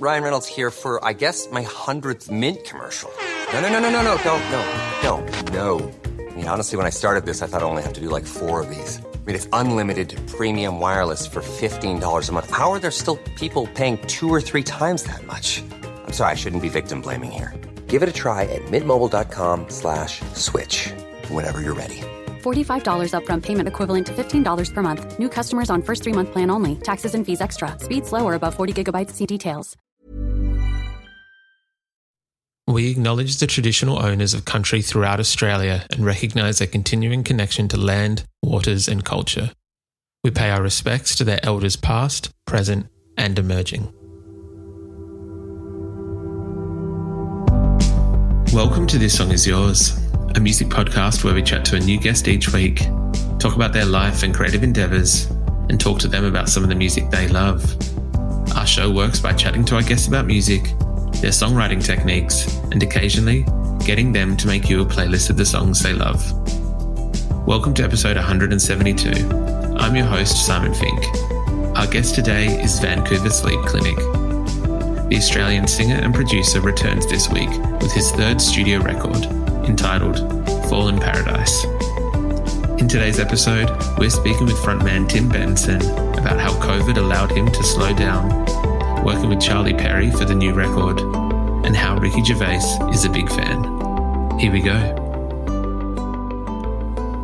Ryan Reynolds here for, I guess, my 100th Mint commercial. No, don't. I mean, honestly, when I started this, I thought I only have to do like 4 of these. I mean, it's unlimited premium wireless for $15 a month. How are there still people paying 2 or 3 times that much? I'm sorry, I shouldn't be victim blaming here. Give it a try at mintmobile.com/switch. Whenever you're ready. $45 upfront payment equivalent to $15 per month. New customers on first 3-month plan only. Taxes and fees extra. Speed slower above 40 gigabytes. See details. We acknowledge the traditional owners of country throughout Australia and recognise their continuing connection to land, waters and culture. We pay our respects to their elders past, present and emerging. Welcome to This Song Is Yours, a music podcast where we chat to a new guest each week, talk about their life and creative endeavours, and talk to them about some of the music they love. Our show works by chatting to our guests about music, their songwriting techniques, and occasionally getting them to make you a playlist of the songs they love. Welcome to episode 172. I'm your host, Simon Fink. Our guest today is Vancouver Sleep Clinic. The Australian singer and producer returns this week with his 3rd studio record, entitled Fall in Paradise. In today's episode, we're speaking with frontman Tim Bettinson about how COVID allowed him to slow down, working with Shari for the new record, and how Ricky Gervais is a big fan. Here we go.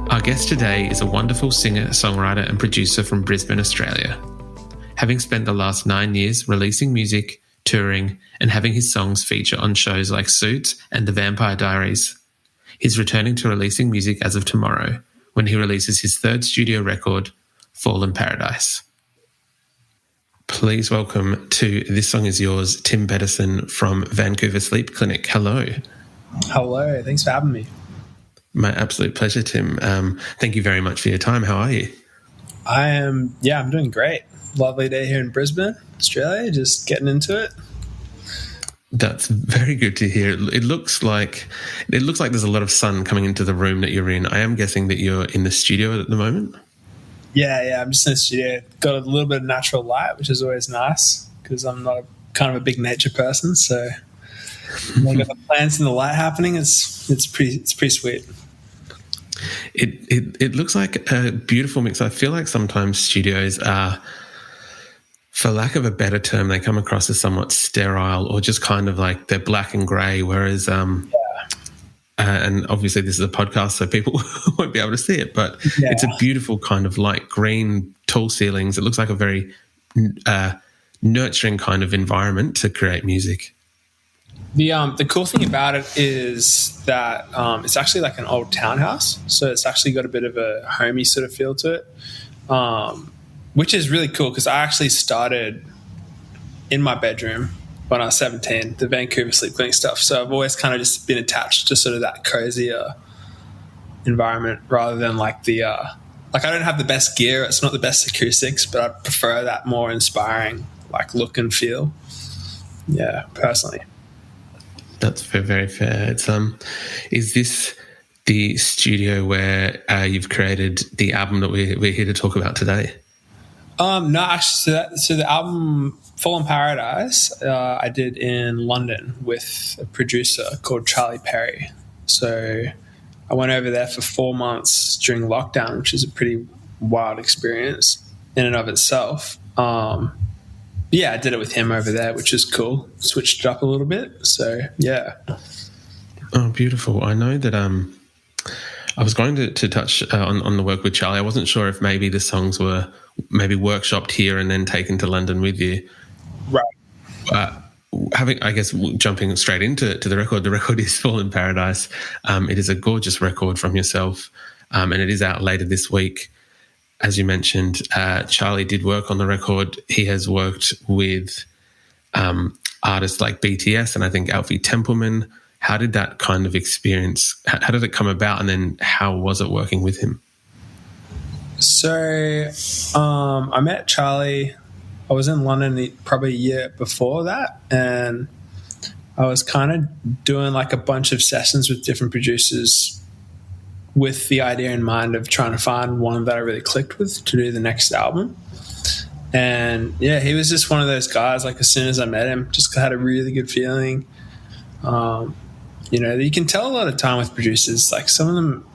Our guest today is a wonderful singer, songwriter and producer from Brisbane, Australia. Having spent the last 9 years releasing music, touring, and having his songs feature on shows like Suits and The Vampire Diaries, he's returning to releasing music as of tomorrow, when he releases his 3rd studio record, Fall in Paradise. Please welcome to This Song Is Yours, Tim Bettinson from Vancouver Sleep Clinic. Hello. Hello. Thanks for having me. My absolute pleasure, Tim. Thank you very much for your time. How are you? I'm doing great. Lovely day here in Brisbane, Australia. Just getting into it. That's very good to hear. It looks like there's a lot of sun coming into the room that you're in. I am guessing that you're in the studio at the moment. Yeah, I'm just in the studio. Got a little bit of natural light, which is always nice because I'm not kind of a big nature person. So when I got the plants and the light happening, it's pretty sweet. It looks like a beautiful mix. I feel like sometimes studios are, for lack of a better term, they come across as somewhat sterile or just kind of like they're black and grey, whereas and obviously this is a podcast, so people won't be able to see it, but it's a beautiful kind of light green, tall ceilings. It looks like a very nurturing kind of environment to create music. The cool thing about it is that it's actually like an old townhouse, so it's actually got a bit of a homey sort of feel to it, which is really cool because I actually started in my bedroom when I was 17, the Vancouver Sleep Clinic stuff. So I've always kind of just been attached to sort of that cozier environment rather than like the like I don't have the best gear. It's not the best acoustics, but I prefer that more inspiring like look and feel. Yeah, personally. That's very fair. It's is this the studio where you've created the album that we're here to talk about today? No, actually, so the album Fall in Paradise I did in London with a producer called Charlie Perry. So I went over there for 4 months during lockdown, which is a pretty wild experience in and of itself. I did it with him over there, which is cool. Switched it up a little bit. So, yeah. Oh, beautiful. I know that I was going to touch on the work with Charlie. I wasn't sure if maybe the songs were maybe workshopped here and then taken to London with you. Right. Jumping straight into the record is Fall in Paradise. It is a gorgeous record from yourself, and it is out later this week. As you mentioned, Charlie did work on the record. He has worked with artists like BTS and I think Alfie Templeman. How did that kind of experience, how did it come about, and then how was it working with him? So I met Charlie, I was in London probably a year before that, and I was kind of doing like a bunch of sessions with different producers with the idea in mind of trying to find one that I really clicked with to do the next album. And yeah, he was just one of those guys, like as soon as I met him, just had a really good feeling. You know, you can tell a lot of time with producers, like some of them,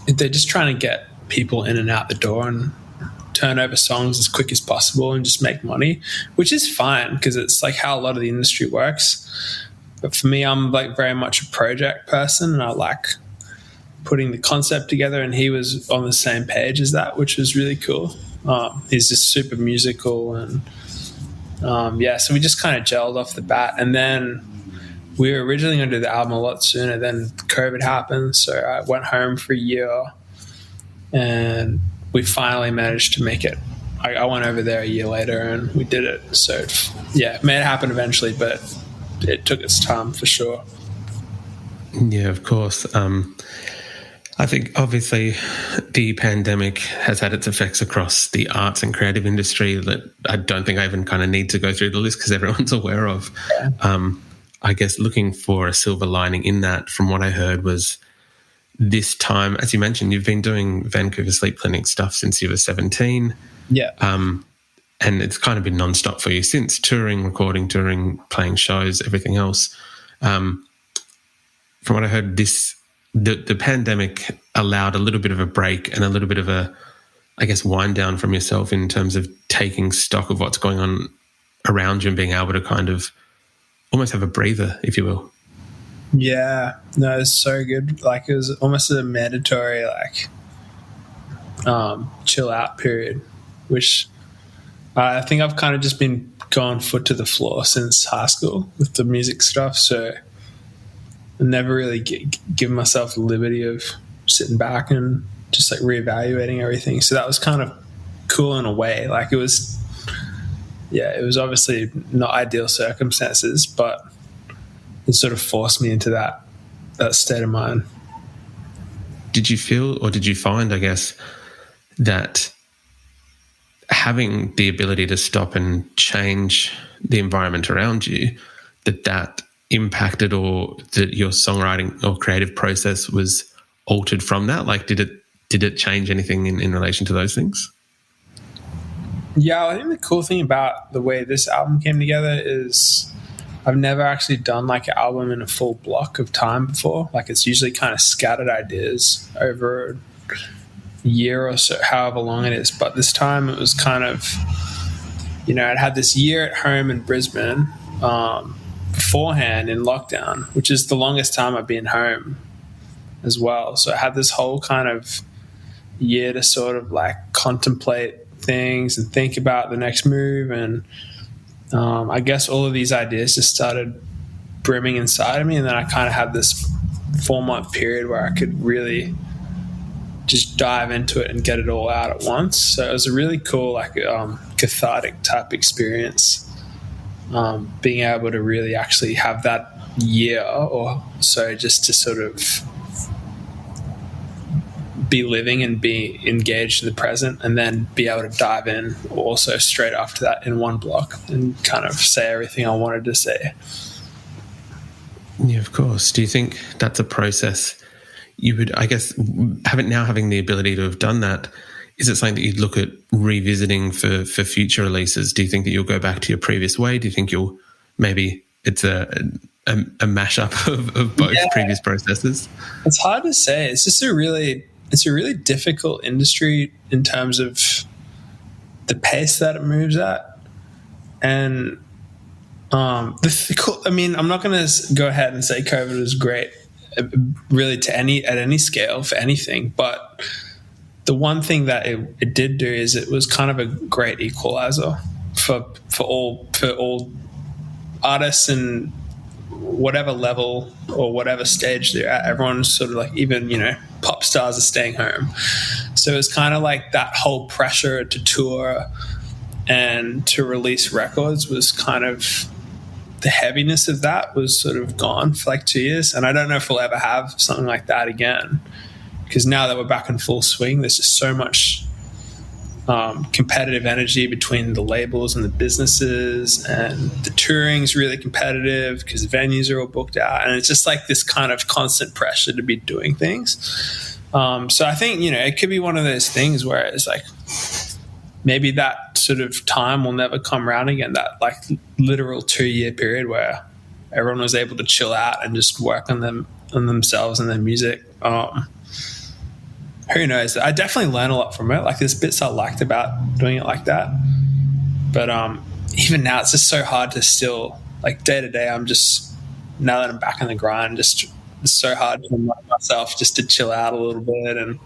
they're just trying to get people in and out the door and turn over songs as quick as possible and just make money, which is fine because it's like how a lot of the industry works. But for me, I'm like very much a project person, and I like putting the concept together, and he was on the same page as that, which was really cool. He's just super musical, and so we just kind of gelled off the bat. And then we were originally going to do the album a lot sooner, then COVID happened, so I went home for a year, and we finally managed to make it. I went over there a year later, and we did it. So yeah, it made it happen eventually, but it took its time for sure. Yeah, of course. I think obviously the pandemic has had its effects across the arts and creative industry that I don't think I even kind of need to go through the list because everyone's aware of. Yeah. I guess looking for a silver lining in that, from what I heard, was this time, as you mentioned, you've been doing Vancouver Sleep Clinic stuff since you were 17. Yeah. And it's kind of been nonstop for you since, touring, recording, playing shows, everything else. From what I heard, the pandemic allowed a little bit of a break and a little bit of a, I guess, wind down from yourself in terms of taking stock of what's going on around you and being able to kind of almost have a breather, if you will. Yeah, no, it's so good. Like, it was almost a mandatory, like, chill out period, which I think I've kind of just been going foot to the floor since high school with the music stuff. So I never really given myself the liberty of sitting back and just like reevaluating everything. So that was kind of cool in a way. Like, it was obviously not ideal circumstances, but it sort of forced me into that state of mind. Did you feel, or did you find, I guess, that having the ability to stop and change the environment around you, that impacted, or that your songwriting or creative process was altered from that? Like, did it change anything in relation to those things? Yeah, I think the cool thing about the way this album came together is I've never actually done like an album in a full block of time before. Like, it's usually kind of scattered ideas over a year or so, however long it is. But this time it was kind of, you know, I'd had this year at home in Brisbane beforehand in lockdown, which is the longest time I've been home as well. So I had this whole kind of year to sort of like contemplate things and think about the next move. And I guess all of these ideas just started brimming inside of me. And then I kind of had this 4-month period where I could really just dive into it and get it all out at once. So it was a really cool, like, cathartic type experience, being able to really actually have that year or so just to sort of be living and be engaged in the present, and then be able to dive in also straight after that in one block and kind of say everything I wanted to say. Yeah, of course. Do you think that's a process you would, I guess, having the ability to have done that, is it something that you'd look at revisiting for future releases? Do you think that you'll go back to your previous way? Do you think you'll, maybe it's a mashup of both previous processes? It's hard to say. It's just a really difficult industry in terms of the pace that it moves at. And I'm not going to go ahead and say COVID was great, really, at any scale for anything. But the one thing that it did do is it was kind of a great equalizer for all artists, and whatever level or whatever stage they're at. Everyone's sort of like, even, you know, pop stars are staying home. So it's kind of like that whole pressure to tour and to release records was kind of, the heaviness of that was sort of gone for like 2 years. And I don't know if we'll ever have something like that again, because now that we're back in full swing, there's just so much competitive energy between the labels and the businesses, and the touring's really competitive because venues are all booked out, and it's just like this kind of constant pressure to be doing things. So I think, you know, it could be one of those things where it's like maybe that sort of time will never come around again, that like literal 2-year period where everyone was able to chill out and just work on themselves and their music. Who knows? I definitely learned a lot from it. Like, there's bits I liked about doing it like that, but even now it's just so hard to still, like, day to day, I'm just, now that I'm back in the grind, just it's so hard to remind myself just to chill out a little bit. And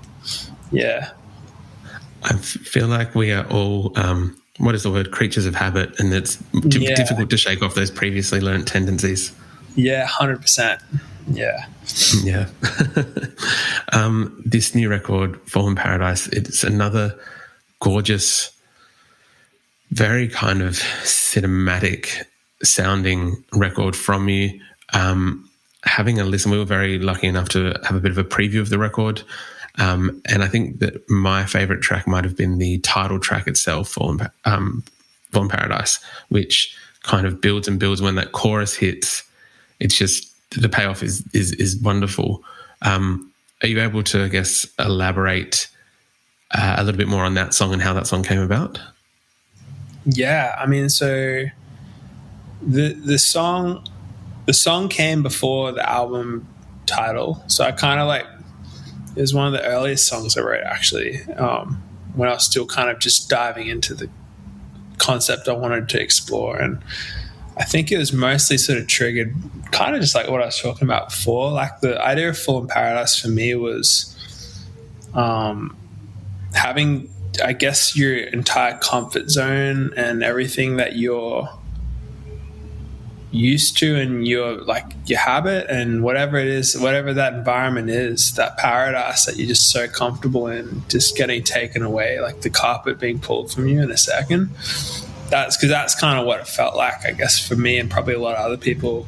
yeah, I feel like we are all what is the word, creatures of habit, and it's difficult to shake off those previously learnt tendencies. Yeah, 100%. Yeah. This new record, Fall in Paradise, it's another gorgeous, very kind of cinematic sounding record from you. Having a listen, we were very lucky enough to have a bit of a preview of the record. And I think that my favourite track might have been the title track itself, Fall in Paradise, which kind of builds and builds. When that chorus hits, it's just, the payoff is wonderful. Are you able to, I guess, elaborate a little bit more on that song and how that song came about? Yeah, I mean, so the song came before the album title. So I kind of like, it was one of the earliest songs I wrote, actually, when I was still kind of just diving into the concept I wanted to explore. And I think it was mostly sort of triggered kind of just like what I was talking about before. Like, the idea of Fall in Paradise for me was having, I guess, your entire comfort zone and everything that you're used to, and your habit and whatever it is, whatever that environment is, that paradise that you're just so comfortable in, just getting taken away, like the carpet being pulled from you in a second. That's kind of what it felt like, I guess, for me and probably a lot of other people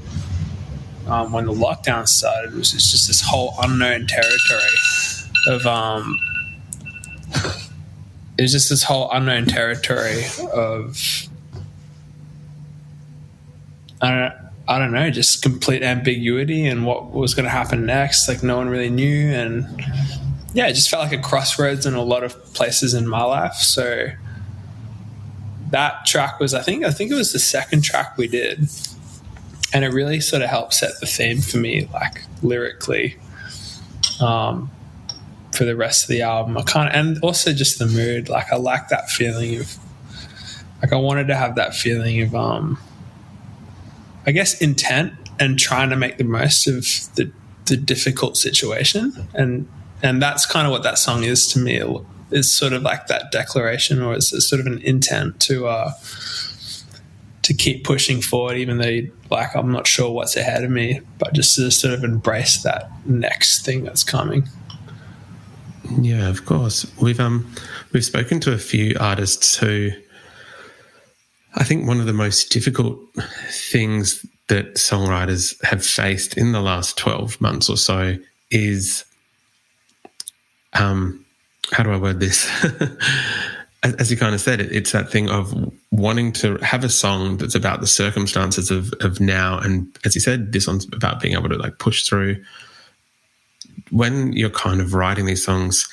when the lockdown started. It was just this whole unknown territory of it was just this whole unknown territory of I don't know, just complete ambiguity and what was going to happen next. Like, no one really knew. And yeah, it just felt like a crossroads in a lot of places in my life. So that track was, I think it was the second track we did. And it really sort of helped set the theme for me, like lyrically, for the rest of the album. And also just the mood. Like, I like that feeling of, like, I wanted to have that feeling of, I guess, intent and trying to make the most of the difficult situation. And that's kind of what that song is to me. It's sort of like that declaration, or it's sort of an intent to keep pushing forward, even though, like, I'm not sure what's ahead of me, but just to sort of embrace that next thing that's coming. Yeah, of course. We've spoken to a few artists who, I think one of the most difficult things that songwriters have faced in the last 12 months or so is, how do I word this? As you kind of said, it's that thing of wanting to have a song that's about the circumstances of now. And as you said, this one's about being able to, like, push through. When you're kind of writing these songs,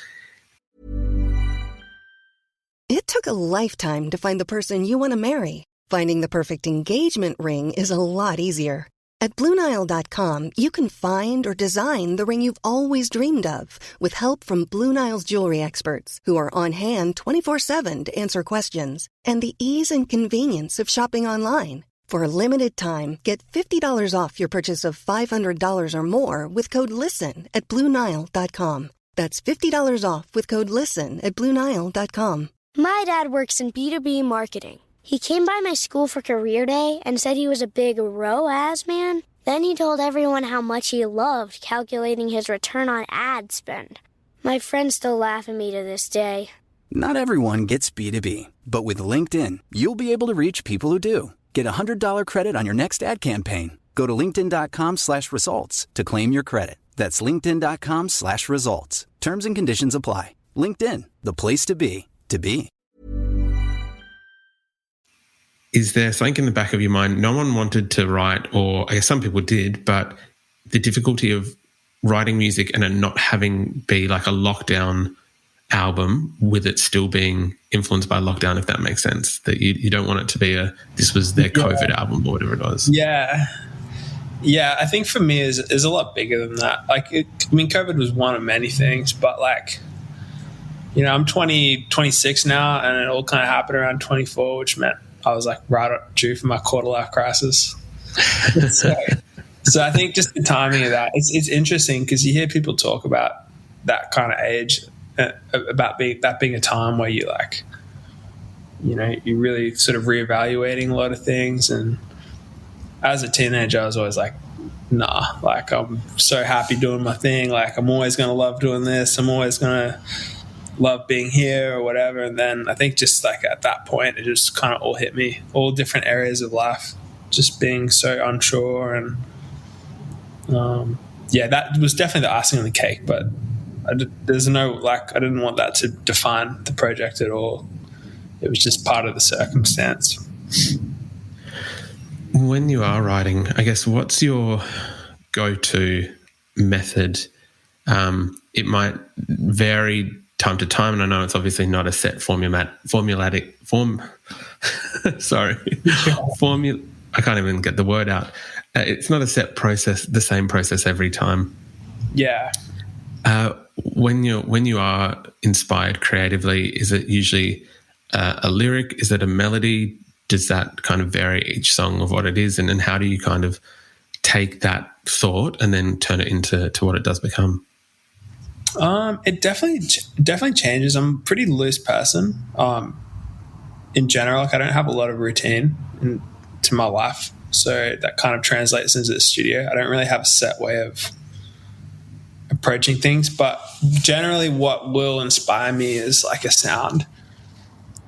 It took a lifetime to find the person you want to marry. Finding the perfect engagement ring is a lot easier. At BlueNile.com, you can find or design the ring you've always dreamed of, with help from Blue Nile's jewelry experts, who are on hand 24/7 to answer questions, and the ease and convenience of shopping online. For a limited time, get $50 off your purchase of $500 or more with code LISTEN at BlueNile.com. That's $50 off with code LISTEN at BlueNile.com. My dad works in B2B marketing. He came by my school for career day and said he was a big ROAS man. Then he told everyone how much he loved calculating his return on ad spend. My friends still laugh at me to this day. Not everyone gets B2B, but with LinkedIn, you'll be able to reach people who do. Get a $100 credit on your next ad campaign. Go to linkedin.com/results to claim your credit. That's linkedin.com/results. Terms and conditions apply. LinkedIn, the place to be, to be. is there something in the back of your mind? No one wanted to write, or I guess some people did, but the difficulty of writing music and it not having be like a lockdown album with it still being influenced by lockdown, if that makes sense, that you don't want it to be this was their COVID album or whatever it was. Yeah, I think for me is a lot bigger than that. Like, COVID was one of many things, but like, I'm 26 now, and it all kind of happened around 24, which meant I was like right due for my quarter life crisis. So I think just the timing of that, it's interesting because you hear people talk about that kind of age, about that being a time where you like, you're really sort of reevaluating a lot of things. And as a teenager, I was always like, nah, like I'm so happy doing my thing. Like I'm always going to love doing this. I'm always going to love being here or whatever. And then I think just like at that point, it just kind of all hit me, all different areas of life, just being so unsure. And that was definitely the icing on the cake, but there's no, like, I didn't want that to define the project at all. It was just part of the circumstance. When you are writing, I guess, what's your go-to method? It might vary time to time, and I know it's obviously not a set I can't even get the word out. It's not a set process, the same process every time. Yeah. When you are inspired creatively, is it usually a lyric? Is it a melody? Does that kind of vary each song of what it is? And then how do you kind of take that thought and then turn it into what it does become? It definitely changes. I'm a pretty loose person. In general, like I don't have a lot of routine to my life. So that kind of translates into the studio. I don't really have a set way of approaching things, but generally what will inspire me is like a sound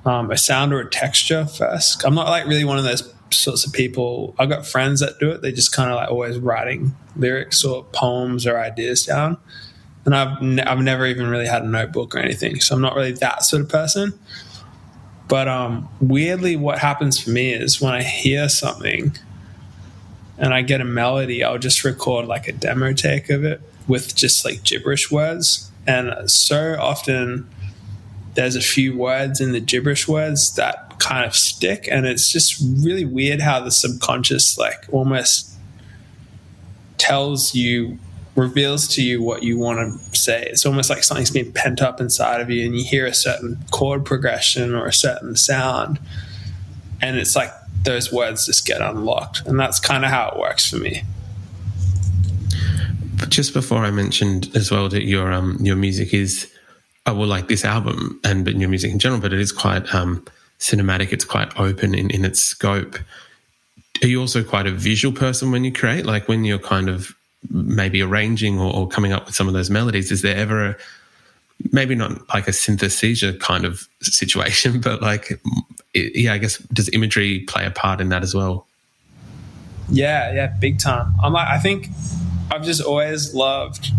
or a texture first. I'm not like really one of those sorts of people. I've got friends that do it. They just kind of like always writing lyrics or poems or ideas down. And I've never even really had a notebook or anything. So I'm not really that sort of person. But weirdly, what happens for me is when I hear something and I get a melody, I'll just record like a demo take of it with just like gibberish words. And so often there's a few words in the gibberish words that kind of stick. And it's just really weird how the subconscious like almost reveals to you what you want to say. It's almost like something's been pent up inside of you and you hear a certain chord progression or a certain sound. And it's like those words just get unlocked. And that's kind of how it works for me. But just before I mentioned as well that your music is, like this album but your music in general, but it is quite cinematic. It's quite open in its scope. Are you also quite a visual person when you create? Like when you're kind of maybe arranging or coming up with some of those melodies, is there ever maybe not like a synthesesia kind of situation, but like, I guess, does imagery play a part in that as well? Yeah, big time. I think I've just always loved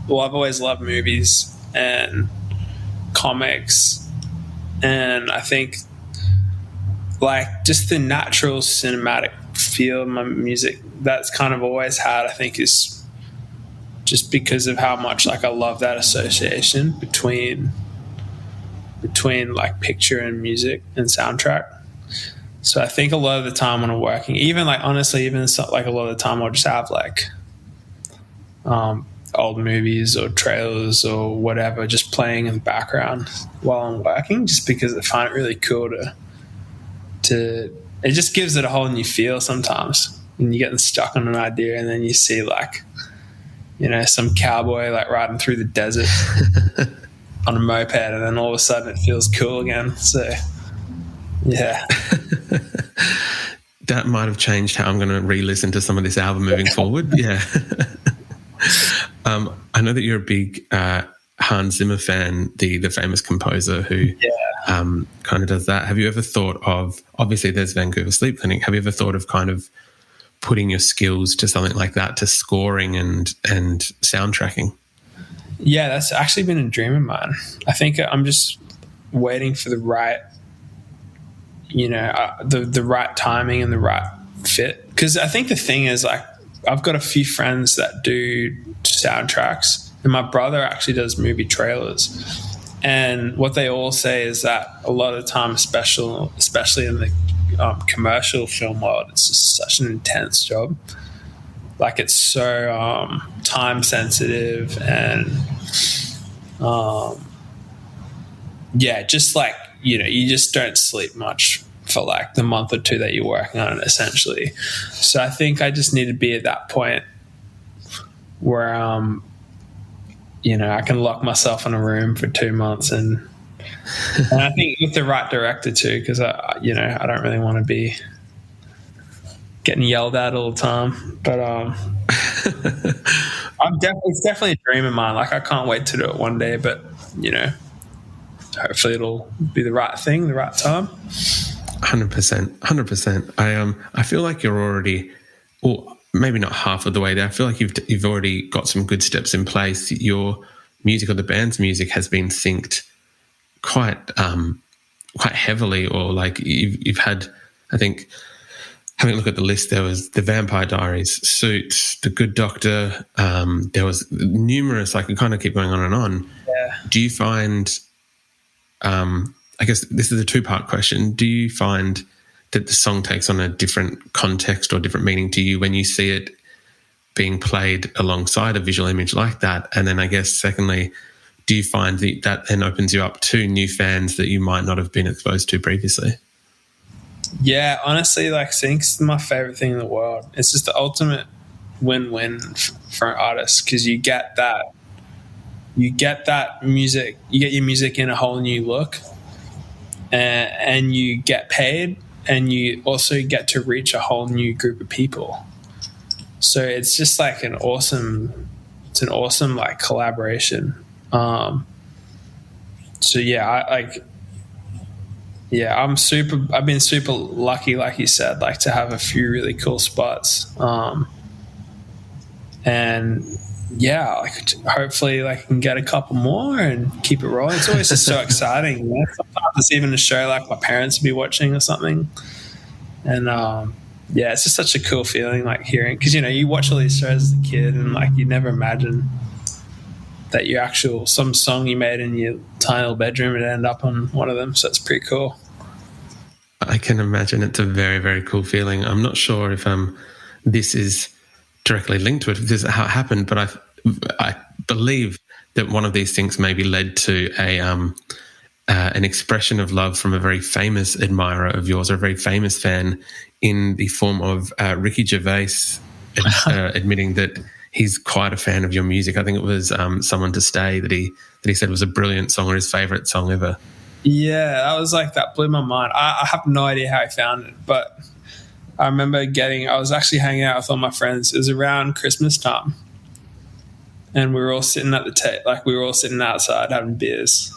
movies and comics, and I think like just the natural cinematic feel of my music that's kind of always had, I think, is just because of how much like I love that association between like picture and music and soundtrack. So I think a lot of the time when I'm working, even like honestly, even like a lot of the time I'll just have like old movies or trailers or whatever just playing in the background while I'm working, just because I find it really cool to it just gives it a whole new feel sometimes when you're getting stuck on an idea and then you see like, some cowboy like riding through the desert on a moped, and then all of a sudden it feels cool again. So yeah. That might have changed how I'm going to re-listen to some of this album moving forward. Yeah. I know that you're a big Hans Zimmer fan, the famous composer who kind of does that. Have you ever thought of, obviously there's Vancouver Sleep Clinic, have you ever thought of kind of putting your skills to something like that, to scoring and soundtracking? Yeah, that's actually been a dream of mine. I think I'm just waiting for the right, the right timing and the right fit. Because I think the thing is, like, I've got a few friends that do soundtracks, and my brother actually does movie trailers. And what they all say is that a lot of the time, especially in the commercial film world, it's just such an intense job. Like, it's so time sensitive, and just like, you just don't sleep much for like the month or two that you're working on it, essentially. So I think I just need to be at that point where I can lock myself in a room for 2 months, and I think with the right director too, because I don't really want to be getting yelled at all the time. But it's definitely a dream of mine. Like, I can't wait to do it one day, but hopefully it'll be the right thing, the right time. 100%. I feel like you're already, or maybe not half of the way there. I feel like you've already got some good steps in place. Your music, or the band's music, has been synced quite heavily, or like you've had, I think, having a look at the list, there was The Vampire Diaries, Suits, The Good Doctor. There was numerous. I can kind of keep going on and on. Yeah. Do you find? I guess this is a two-part question. Do you find that the song takes on a different context or different meaning to you when you see it being played alongside a visual image like that? And then I guess secondly, do you find that then opens you up to new fans that you might not have been exposed to previously? Yeah, honestly, like, sync's my favorite thing in the world. It's just the ultimate win-win for an artist, because you get that music, you get your music in a whole new look, and you get paid, and you also get to reach a whole new group of people. So it's just like an awesome like collaboration. I've been super lucky, like you said, like, to have a few really cool spots. Hopefully, like, I can get a couple more and keep it rolling. It's always just so exciting. Sometimes it's even a show like my parents would be watching or something. And it's just such a cool feeling, like, hearing, because you watch all these shows as a kid, and like, you never imagine that some song you made in your tiny little bedroom would end up on one of them. So it's pretty cool. I can imagine it's a very, very cool feeling. I'm not sure if this is directly linked to it, if this is how it happened, but I believe that one of these things maybe led to an expression of love from a very famous admirer of yours, or a very famous fan, in the form of Ricky Gervais admitting that he's quite a fan of your music. I think it was Someone to Stay that he said was a brilliant song, or his favourite song ever. Yeah, that blew my mind. I have no idea how he found it, but I remember I was actually hanging out with all my friends. It was around Christmas time, and we were all sitting we were all sitting outside having beers,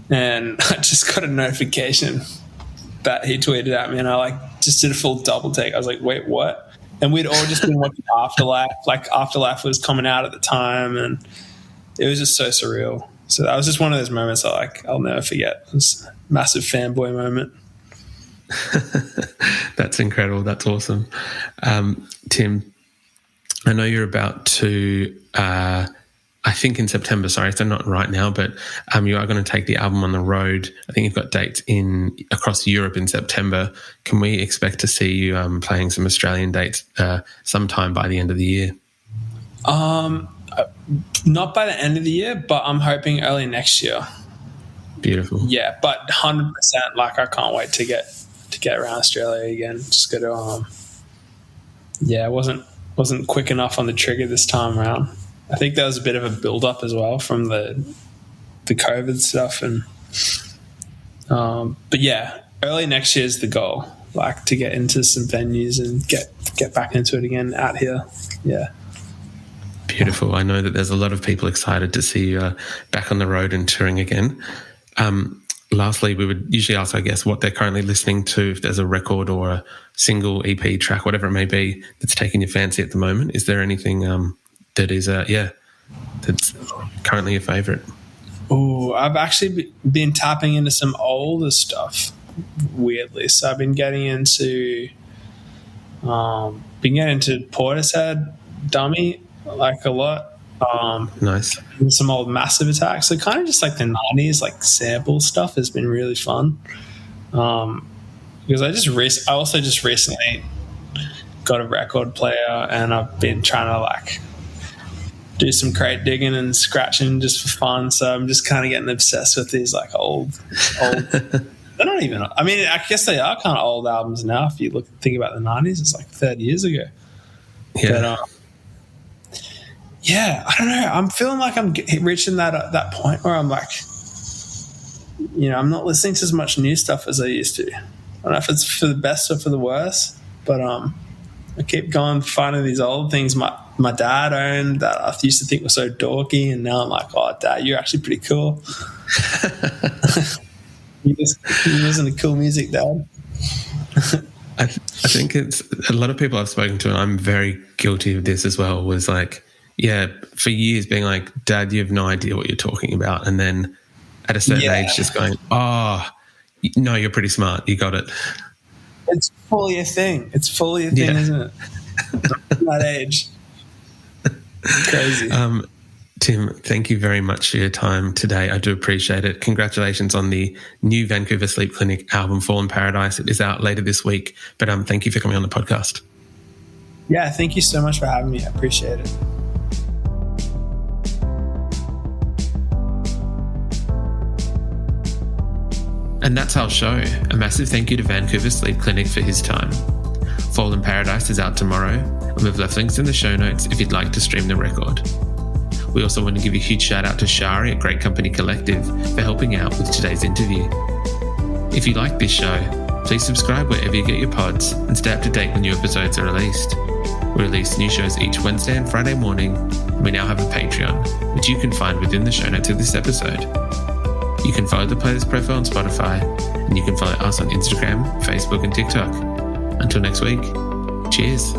and I just got a notification that he tweeted at me, and I just did a full double take. I was like, wait, what? And we'd all just been watching Afterlife. Like, Afterlife was coming out at the time, and it was just so surreal. So that was just one of those moments I'll never forget. It was a massive fanboy moment. That's incredible. That's awesome. Tim, I know you're about to, I think in September, so not right now, but you are going to take the album on the road. I think you've got dates across Europe in September. Can we expect to see you playing some Australian dates sometime by the end of the year? Not by the end of the year, but I'm hoping early next year. Beautiful. Yeah, but 100%, like, I can't wait to get around Australia again. Just got to, I wasn't quick enough on the trigger this time around. I think there was a bit of a build-up as well from the COVID stuff, and but yeah, early next year is the goal. Like, to get into some venues and get back into it again out here. Yeah. Beautiful. I know that there's a lot of people excited to see you back on the road and touring again. Lastly, we would usually ask, I guess, what they're currently listening to, if there's a record or a single EP track, whatever it may be, that's taking your fancy at the moment. Is there anything that is, that's currently your favourite? Oh, I've actually been tapping into some older stuff, weirdly. So I've been getting into Portishead, Dummy, like, a lot. Nice. And some old Massive Attack. So kind of just like the 90s, like sample stuff has been really fun. Because I also just recently got a record player, and I've been trying to like do some crate digging and scratching just for fun. So I'm just kind of getting obsessed with these like old. They're not even. I mean, I guess they are kind of old albums now. If you think about the 90s, it's like 30 years ago. Yeah. But, yeah, I don't know. I'm feeling like I'm reaching that point where I'm like, I'm not listening to as much new stuff as I used to. I don't know if it's for the best or for the worst, but I keep going finding these old things my dad owned that I used to think were so dorky, and now I'm like, oh, Dad, you're actually pretty cool. You listen to cool music, Dad. I think it's a lot of people I've spoken to, and I'm very guilty of this as well, was like, yeah, for years being like, Dad, you have no idea what you're talking about. And then at a certain age just going, oh, no, you're pretty smart. You got it. It's fully a thing. Isn't it? That age. Crazy. Tim, thank you very much for your time today. I do appreciate it. Congratulations on the new Vancouver Sleep Clinic album, Fallen Paradise. It is out later this week. But thank you for coming on the podcast. Yeah, thank you so much for having me. I appreciate it. And that's our show. A massive thank you to Vancouver Sleep Clinic for his time. Fallen Paradise is out tomorrow, and we've left links in the show notes if you'd like to stream the record. We also want to give a huge shout out to Shari at Great Company Collective for helping out with today's interview. If you like this show, please subscribe wherever you get your pods and stay up to date when new episodes are released. We release new shows each Wednesday and Friday morning, and we now have a Patreon, which you can find within the show notes of this episode. You can follow the playlist profile on Spotify, and you can follow us on Instagram, Facebook, and TikTok. Until next week, cheers.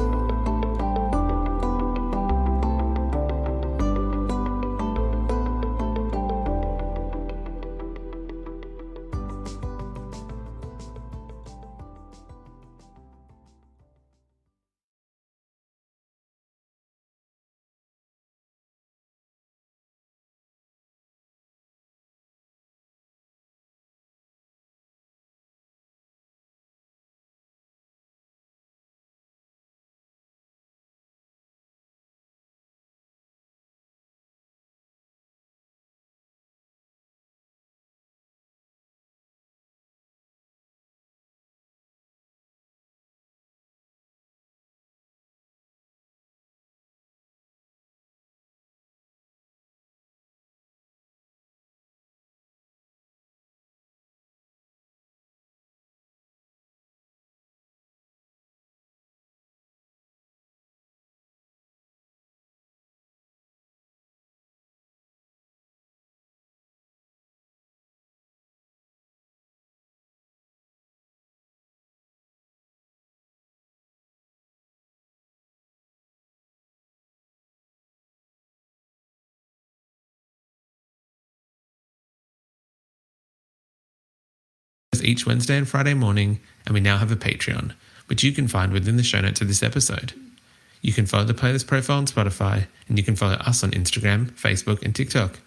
Each Wednesday and Friday morning, and we now have a Patreon, which you can find within the show notes of this episode. You can follow the playlist profile on Spotify, and you can follow us on Instagram, Facebook, and TikTok.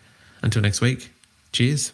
Until next week, cheers.